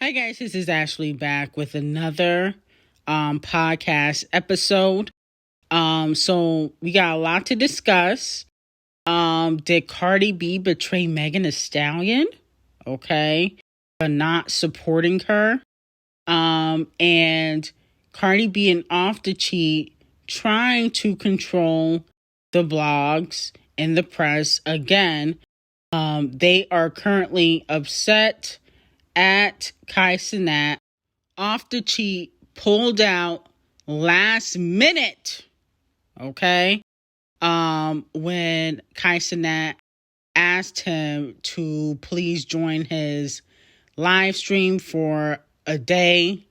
Hi guys, this is Ashley back with another podcast episode. So we got a lot to discuss. Did Cardi B betray Megan Thee Stallion? Okay, for not supporting her. And Cardi B and Off the Cheat trying to control the blogs and the press again. They are currently upset at Cenat. Off the Cheat pulled out last minute, okay? When Cenat asked him to please join his live stream for a day.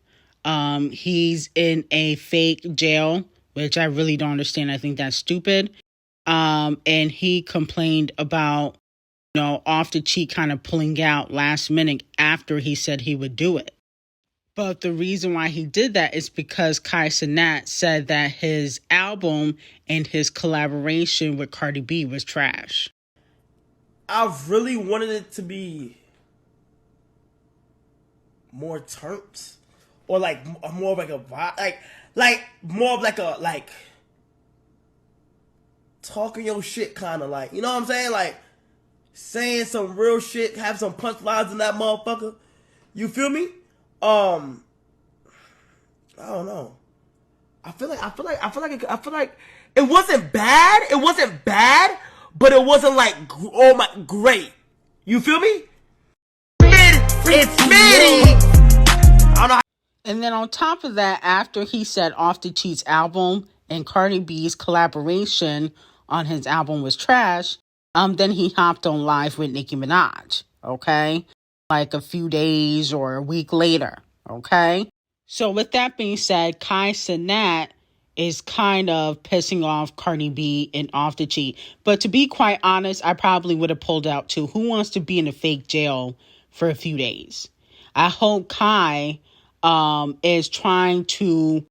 He's in a fake jail, which I really don't understand. I think that's stupid. And he complained about, Off the Cheat kind of pulling out last minute after he said he would do it. But the reason why he did that is because Cenat said that his album and his collaboration with Cardi B was trash. I really wanted it to be more terms, or like more of like a vibe, like more of like a talking your shit kind of like, you know what I'm saying, like saying some real shit, have some punchlines in that motherfucker. You feel me? I don't know. I feel like it wasn't bad. It wasn't bad, but it wasn't like great. You feel me? It's midi. I don't know. And then on top of that, after he said Off the Cheat's album and Cardi B's collaboration on his album was trash, then he hopped on live with Nicki Minaj, okay? Like a few days or a week later, okay? So with that being said, Cenat is kind of pissing off Cardi B and Off the Cheat. But to be quite honest, I probably would have pulled out too. Who wants to be in a fake jail for a few days? I hope Kai is trying to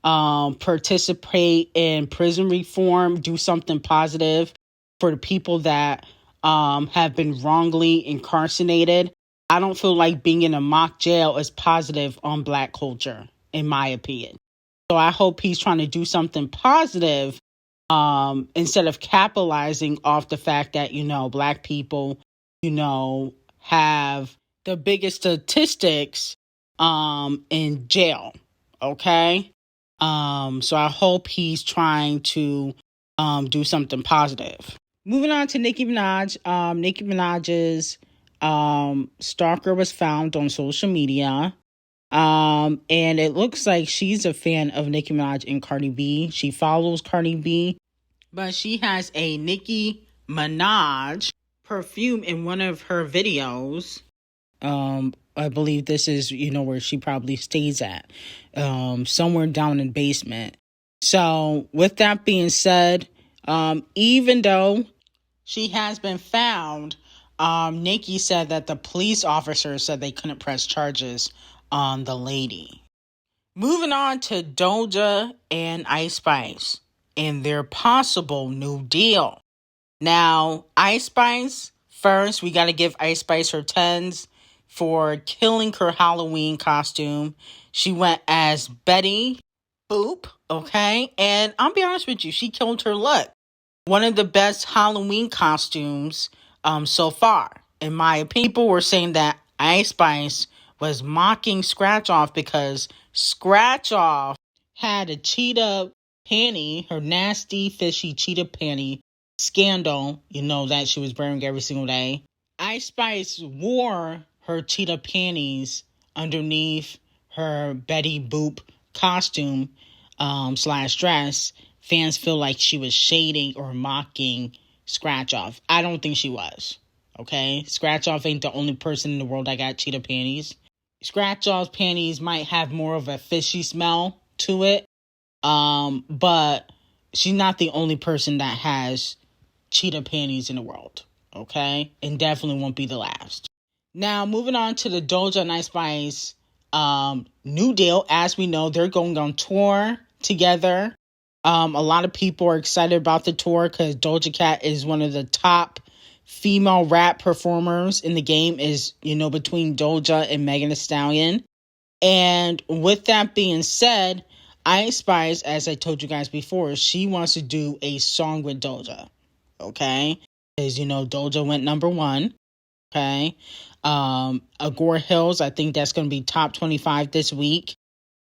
participate in prison reform, do something positive for the people that have been wrongly incarcerated. I don't feel like being in a mock jail is positive on Black culture, in my opinion. So I hope he's trying to do something positive instead of capitalizing off the fact that, Black people, have the biggest statistics in jail. Okay? So I hope he's trying to do something positive. Moving on to Nicki Minaj. Nicki Minaj's stalker was found on social media. And it looks like she's a fan of Nicki Minaj and Cardi B. She follows Cardi B, but she has a Nicki Minaj perfume in one of her videos. I believe this is, where she probably stays at, somewhere down in the basement. So with that being said, even though she has been found, Nicki said that the police officers said they couldn't press charges on the lady. Moving on to Doja and Ice Spice and their possible new deal. Now, Ice Spice, first, we got to give Ice Spice her 10s for killing her Halloween costume. She went as Betty Boop, okay? And I'll be honest with you, she killed her look. One of the best Halloween costumes so far, in my opinion. People were saying that Ice Spice was mocking Scratch Off because Scratch Off had a cheetah panty, her nasty, fishy cheetah panty scandal, that she was wearing every single day. Ice Spice wore her cheetah panties underneath her Betty Boop costume / dress. Fans feel like she was shading or mocking Scratch Off. I don't think she was. Okay? Scratch Off ain't the only person in the world that got cheetah panties. Scratch Off's panties might have more of a fishy smell to it. But she's not the only person that has cheetah panties in the world. Okay? And definitely won't be the last. Now, moving on to the Doja and Ice Spice new deal. As we know, they're going on tour together. A lot of people are excited about the tour because Doja Cat is one of the top female rap performers in the game is, between Doja and Megan Thee Stallion. And with that being said, Ice Spice, as I told you guys before, she wants to do a song with Doja. Okay? Because, Doja went number 1. Okay? Agora Hills, I think that's going to be top 25 this week.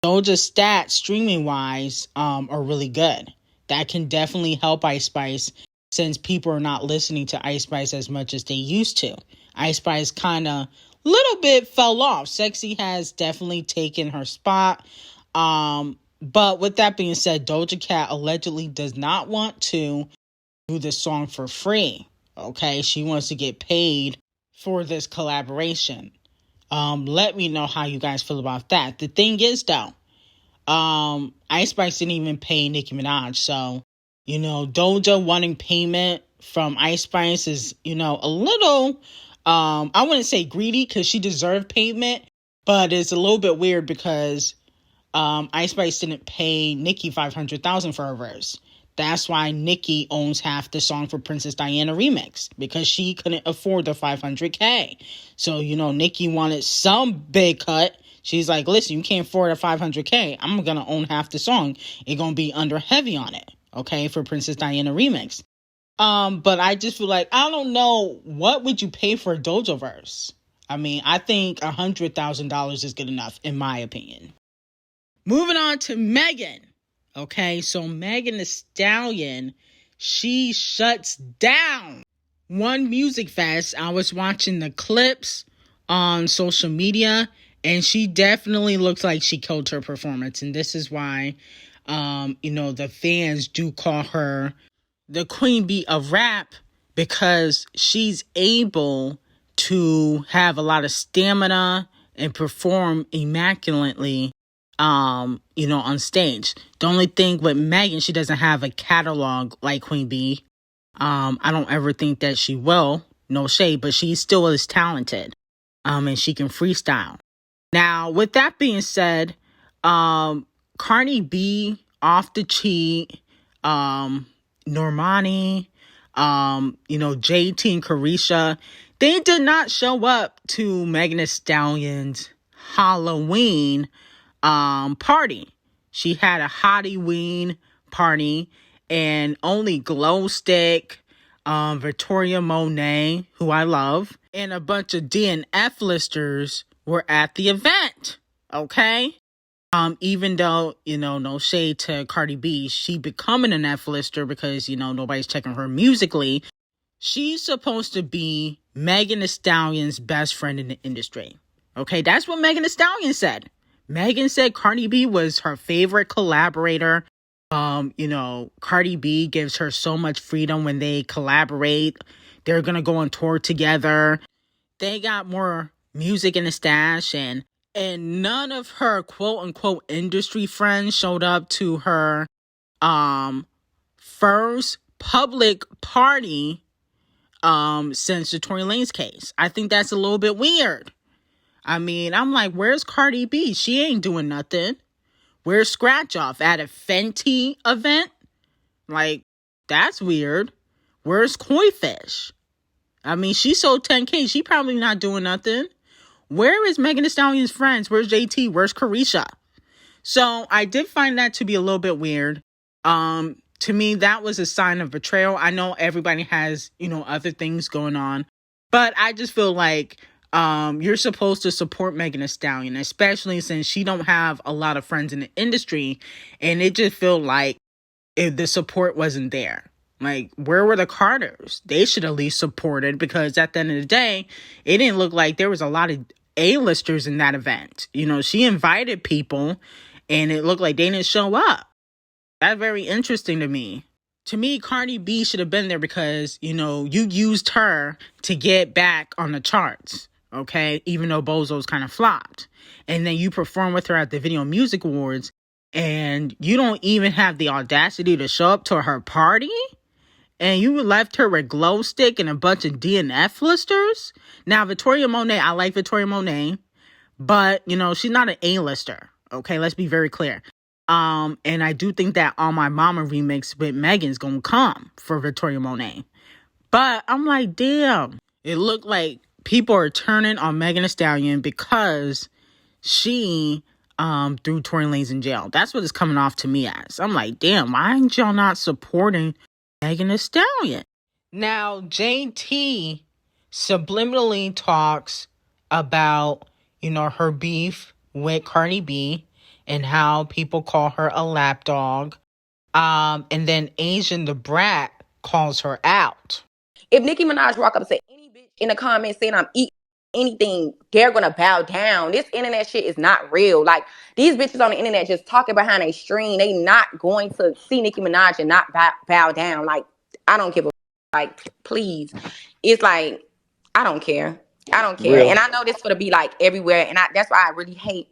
Doja's stats, streaming-wise, are really good. That can definitely help Ice Spice since people are not listening to Ice Spice as much as they used to. Ice Spice kind of little bit fell off. Sexy has definitely taken her spot. But with that being said, Doja Cat allegedly does not want to do this song for free. Okay, she wants to get paid for this collaboration. Let me know how you guys feel about that. The thing is, though, Ice Spice didn't even pay Nicki Minaj. So, Doja wanting payment from Ice Spice is, a little, I wouldn't say greedy because she deserved payment, but it's a little bit weird because Ice Spice didn't pay Nicki $500,000 for her verse. That's why Nicki owns half the song for Princess Diana remix, because she couldn't afford the $500K. So, Nicki wanted some big cut. She's like, listen, you can't afford a $500K. I'm going to own half the song. It's going to be under heavy on it, okay, for Princess Diana remix. But I just feel like, I don't know, what would you pay for a Doja verse? I mean, I think $100,000 is good enough, in my opinion. Moving on to Megan. Okay, so Megan Thee Stallion, she shuts down one music fest. I was watching the clips on social media, and she definitely looks like she killed her performance. And this is why, the fans do call her the queen bee of rap, because she's able to have a lot of stamina and perform immaculately on stage. The only thing with Megan, she doesn't have a catalog like Queen Bee. I don't ever think that she will. No shade, but she still is talented. And she can freestyle. Now, with that being said, Cardi B, Off the Cheat, Normani, JT and Carisha, they did not show up to Megan Thee Stallion's Halloween party. She had a Hottieween party, and only Glow Stick, Victoria Monet, who I love, and a bunch of DNF listers were at the event. Okay? Even though, no shade to Cardi B, she becoming an F-lister because, nobody's checking her musically. She's supposed to be Megan Thee Stallion's best friend in the industry. Okay? That's what Megan Thee Stallion said. Megan said Cardi B was her favorite collaborator. Cardi B gives her so much freedom when they collaborate. They're going to go on tour together. They got more music in the stash, and none of her quote-unquote industry friends showed up to her first public party since the Tory Lanez case. I think that's a little bit weird. I mean, I'm like, where's Cardi B? She ain't doing nothing. Where's Scratch Off? At a Fenty event? Like, that's weird. Where's Koi Fish? I mean, she sold 10K. She probably not doing nothing. Where is Megan Thee Stallion's friends? Where's JT? Where's Carisha? So I did find that to be a little bit weird. To me, that was a sign of betrayal. I know everybody has, other things going on, but I just feel like you're supposed to support Megan Thee Stallion, especially since she don't have a lot of friends in the industry, and it just feel like if the support wasn't there. Like, where were the Carters? They should at least support it, because at the end of the day, it didn't look like there was a lot of A-listers in that event. She invited people, and it looked like they didn't show up. That's very interesting to me. To me, Cardi B should have been there because, you used her to get back on the charts, okay? Even though Bozo's kind of flopped. And then you perform with her at the Video Music Awards, and you don't even have the audacity to show up to her party? And you left her with Glow Stick and a bunch of DNF listers? Now, Victoria Monet, I like Victoria Monet, but, she's not an A-lister, okay? Let's be very clear. And I do think that On My Mama remix with Megan's gonna come for Victoria Monet. But I'm like, damn. It looked like people are turning on Megan Thee Stallion because she threw Tory Lanez in jail. That's what it's coming off to me as. I'm like, damn, why ain't y'all not supporting Megan Thee Stallion? Now, JT subliminally talks about, her beef with Cardi B and how people call her a lapdog. And then Asian Da Brat calls her out. If Nicki Minaj walk up and say any bitch in the comments saying I'm eating anything, they're gonna bow down. This internet shit is not real. Like, these bitches on the internet just talking behind a screen. They not going to see Nicki Minaj and not bow down. Like, I don't give a like, please. It's like, I don't care. I don't care. Real. And I know this gonna be like everywhere. And that's why I really hate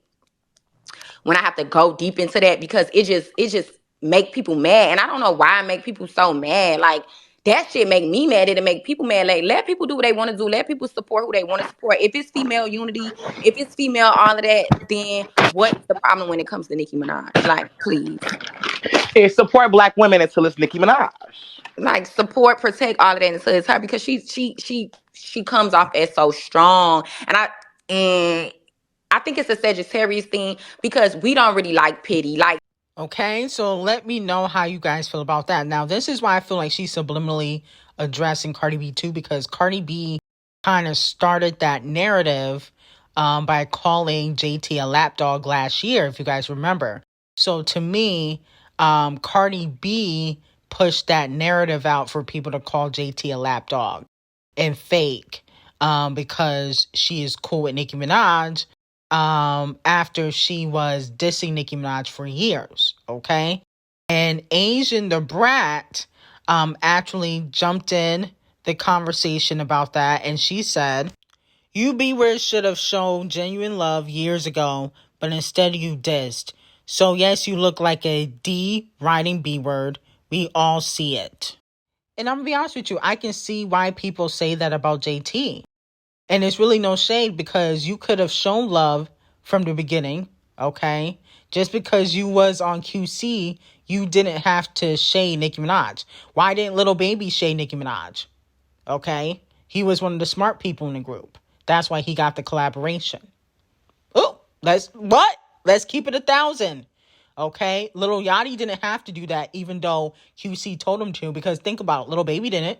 when I have to go deep into that, because it just make people mad. And I don't know why it make people so mad. Like, that shit make me mad. It'll make people mad. Like, let people do what they want to do. Let people support who they want to support. If it's female unity, if it's female all of that, then what's the problem when it comes to Nicki Minaj? Like, please. It's support Black women until it's Nicki Minaj. Like, support, protect all of that until it's her, because she comes off as so strong. And I think it's a Sagittarius thing, because we don't really like pity. Like, okay, so let me know how you guys feel about that. Now, this is why I feel like she's subliminally addressing Cardi B too, because Cardi B kind of started that narrative by calling JT a lapdog last year, if you guys remember. So to me, Cardi B pushed that narrative out for people to call JT a lapdog and fake, because she is cool with Nicki Minaj. After she was dissing Nicki Minaj for years, okay? And Asian Da Brat actually jumped in the conversation about that, and she said, "You B-word should have shown genuine love years ago, but instead you dissed. So yes, you look like a D writing B-word. We all see it." And I'm gonna be honest with you, I can see why people say that about JT. And it's really no shade, because you could have shown love from the beginning, okay? Just because you was on QC, you didn't have to shade Nicki Minaj. Why didn't Lil Baby shade Nicki Minaj? Okay? He was one of the smart people in the group. That's why he got the collaboration. Oh, let's keep it 1,000. Okay? Lil Yachty didn't have to do that, even though QC told him to, because think about it, Lil Baby didn't.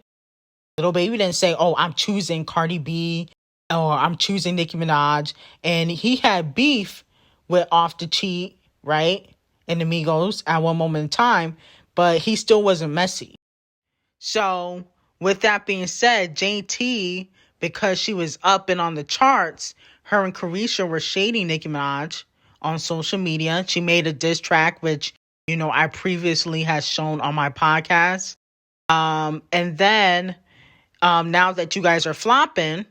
Lil Baby didn't say, oh, I'm choosing Cardi B, or I'm choosing Nicki Minaj. And he had beef with Off the Cheat, right? And the Migos at one moment in time, but he still wasn't messy. So with that being said, JT, because she was up and on the charts, her and Carisha were shading Nicki Minaj on social media. She made a diss track, which, I previously had shown on my podcast. And then now that you guys are flopping,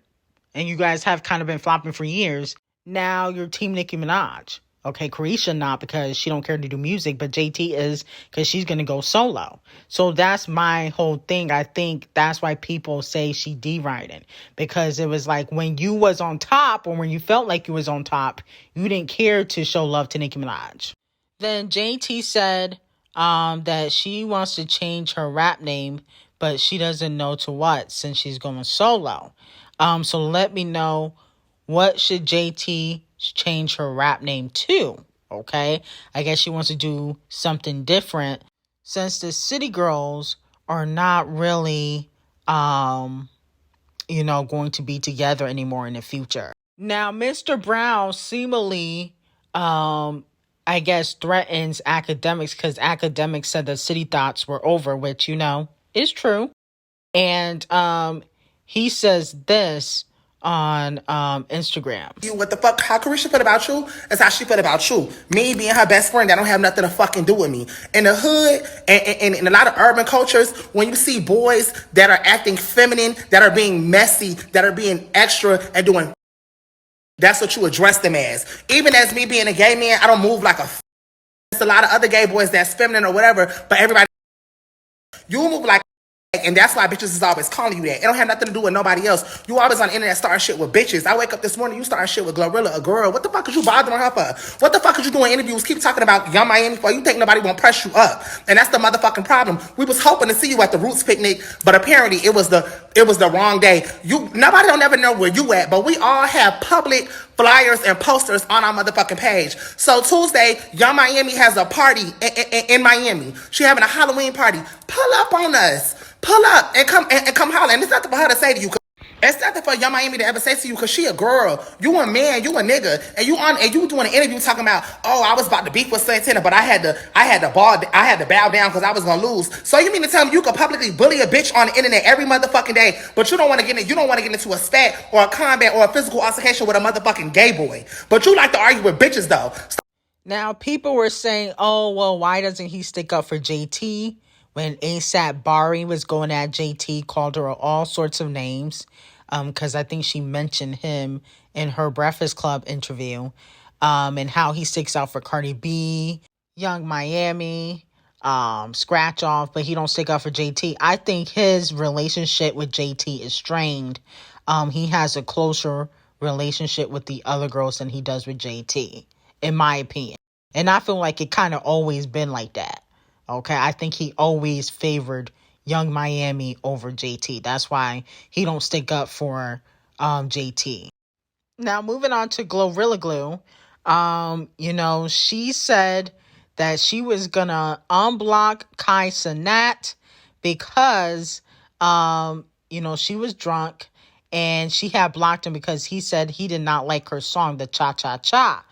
and you guys have kind of been flopping for years, now you're Team Nicki Minaj. Okay, Carisha not, because she don't care to do music, but JT is, because she's going to go solo. So that's my whole thing. I think that's why people say she D-writing, because it was like when you was on top, or when you felt like you was on top, you didn't care to show love to Nicki Minaj. Then JT said that she wants to change her rap name, but she doesn't know to what, since she's going solo. So let me know, what should JT change her rap name to? Okay, I guess she wants to do something different, since the City Girls are not really, going to be together anymore in the future. Now, Mr. Brown seemingly, I guess, threatens academics, because academics said that City Thoughts were over, which, is true. And he says this on Instagram. What the fuck? How Carisha feel about you is how she feel about you. Me being her best friend, that don't have nothing to fucking do with me. In the hood and in a lot of urban cultures, when you see boys that are acting feminine, that are being messy, that are being extra and doing, that's what you address them as. Even as me being a gay man, I don't move like a There's a lot of other gay boys that's feminine or whatever, but everybody, you move like that, and that's why bitches is always calling you that. It don't have nothing to do with nobody else. You always on the internet starting shit with bitches. I wake up this morning, you starting shit with GloRilla, a girl. What the fuck is you bothering her for? What the fuck is you doing interviews? Keep talking about Young Miami for? You think nobody won't press you up? And that's the motherfucking problem. We was hoping to see you at the Roots picnic, but apparently it was the wrong day. Nobody don't ever know where you at, but we all have public flyers and posters on our motherfucking page. So Tuesday, Young Miami has a party in Miami. She having a Halloween party. Pull up on us. Pull up and come holler. And it's nothing for her to say to you. It's nothing for Young Miami to ever say to you, because she a girl. You a man, you a nigga. And you doing an interview talking about, oh, I was about to beef with Santana, but I had to bow down because I was gonna lose. So you mean to tell me you could publicly bully a bitch on the internet every motherfucking day, but you don't want to get into a spat or a combat or a physical altercation with a motherfucking gay boy. But you like to argue with bitches though. Now, people were saying, oh, well, why doesn't he stick up for JT? When ASAP Bari was going at JT, called her all sorts of names, because I think she mentioned him in her Breakfast Club interview, and how he sticks out for Cardi B, Young Miami, Scratch Off, but he don't stick up for JT. I think his relationship with JT is strained. He has a closer relationship with the other girls than he does with JT, in my opinion. And I feel like it kind of always been like that. Okay, I think he always favored Young Miami over JT. That's why he don't stick up for JT. Now, moving on to GloRilla Glue. She said that she was gonna unblock Cenat because, she was drunk and she had blocked him because he said he did not like her song, the Cha Cha Cha.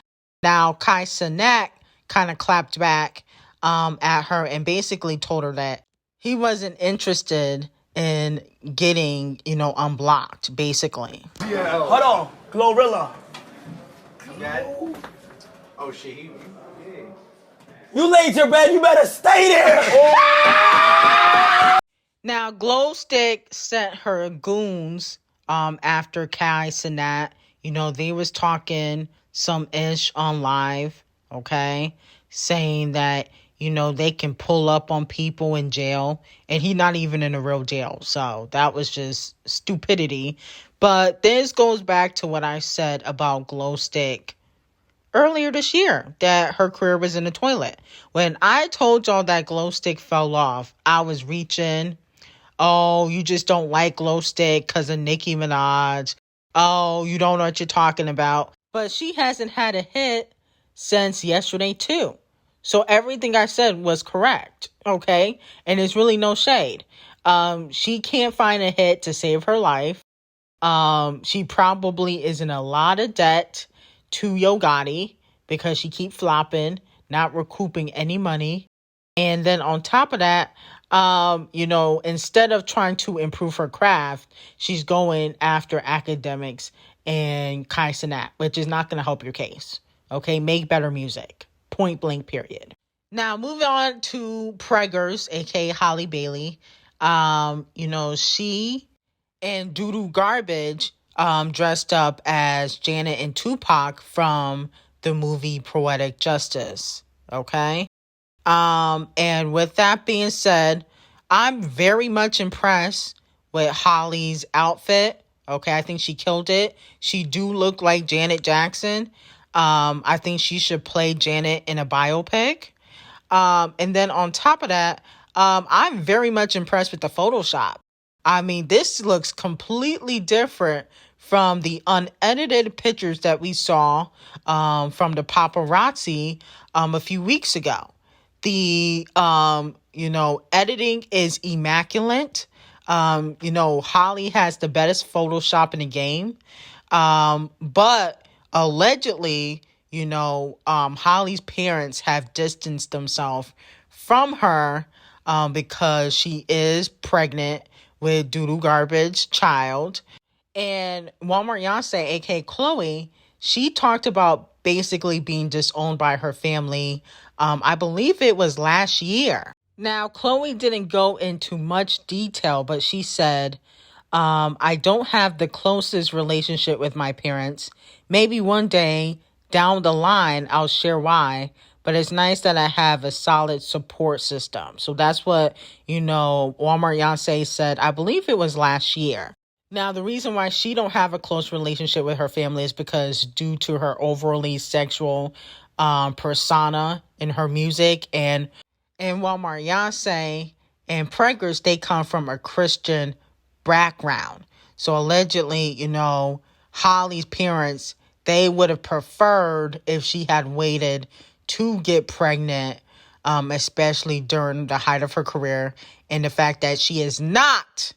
Now, Cenat kind of clapped back at her and basically told her that he wasn't interested in getting, unblocked, basically. Yeah. Hold on, GloRilla. Got it? Oh shit, he yeah. You laid your bed, you better stay there. Oh. Now, Glow Stick sent her goons after Cenat. They was talking some ish on live, okay, saying that they can pull up on people in jail, and he's not even in a real jail. So that was just stupidity. But this goes back to what I said about Glow Stick earlier this year, that her career was in the toilet. When I told y'all that Glow Stick fell off, I was reaching, oh, you just don't like Glow Stick because of Nicki Minaj. Oh, you don't know what you're talking about. But she hasn't had a hit since yesterday too. So everything I said was correct, okay? And there's really no shade. She can't find a hit to save her life. She probably is in a lot of debt to Yo Gotti because she keep flopping, not recouping any money. And then on top of that, instead of trying to improve her craft, she's going after academics and Cenat, which is not going to help your case. Okay, make better music. Point blank, period. Now, moving on to Preggers, aka Halle Bailey. She and Doodoo Garbage dressed up as Janet and Tupac from the movie Poetic Justice. Okay? And with that being said, I'm very much impressed with Holly's outfit. Okay, I think she killed it. She do look like Janet Jackson. I think she should play Janet in a biopic. And then on top of that, I'm very much impressed with the Photoshop. I mean, this looks completely different from the unedited pictures that we saw from the paparazzi a few weeks ago. The, editing is immaculate. Holly has the best Photoshop in the game. But allegedly, Holly's parents have distanced themselves from her because she is pregnant with Doodoo Garbage child. And Walmart Yonsei, aka Chloe, she talked about basically being disowned by her family. I believe it was last year. Now, Chloe didn't go into much detail, but she said, I don't have the closest relationship with my parents. Maybe one day down the line, I'll share why, but but it's nice that I have a solid support system. So that's what, Walmart Yonsei said, I believe it was last year. Now, the reason why she don't have a close relationship with her family is because due to her overly sexual persona in her music, and Walmart Yonsei and Preggers, they come from a Christian background. So allegedly, Holly's parents, they would have preferred if she had waited to get pregnant, especially during the height of her career, and the fact that she is not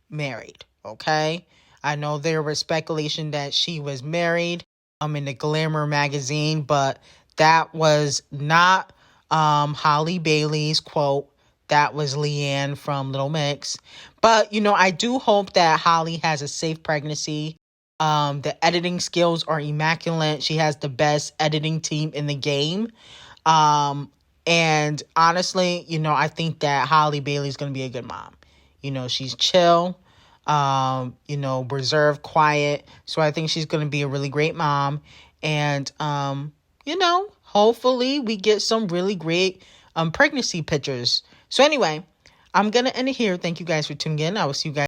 married. Okay, I know there was speculation that she was married in the Glamour magazine, but that was not Halle Bailey's quote. That was Leanne from Little Mix. But, I do hope that Halle has a safe pregnancy. The editing skills are immaculate. She has the best editing team in the game. And honestly, I think that Halle Bailey is going to be a good mom. She's chill, reserved, quiet. So I think she's going to be a really great mom. And, hopefully we get some really great pregnancy pictures. So anyway, I'm going to end it here. Thank you guys for tuning in. I will see you guys